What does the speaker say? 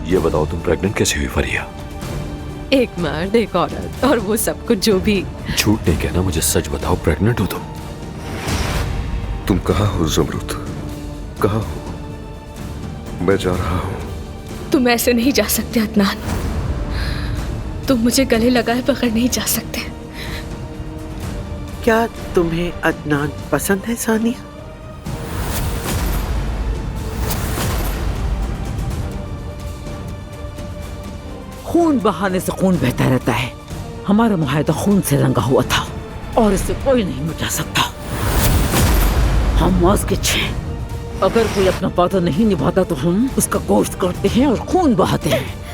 ये बताओ तुम प्रेग्नेंट कैसे हुई फरिया? एक मर्द एक औरत और वो सब कुछ जो भी। झूठ नहीं कहना, मुझे सच बताओ, प्रेग्नेंट हो तुम? तुम कहाँ हो ज़मरुद? कहाँ हो? मैं जा रहा हूँ। तुम ऐसे नहीं जा सकते अदनान। तुम मुझे गले लगाए बगैर नहीं जा सकते। क्या तुम्हें अदनान पसंद है सानिया? खून बहाने से खून बहता रहता है। हमारा मुआहदा खून से रंगा हुआ था और इसे कोई नहीं मिटा सकता। हम मौत के हैं। अगर कोई अपना वादा नहीं निभाता तो हम उसका गोश्त काटते हैं और खून बहाते हैं।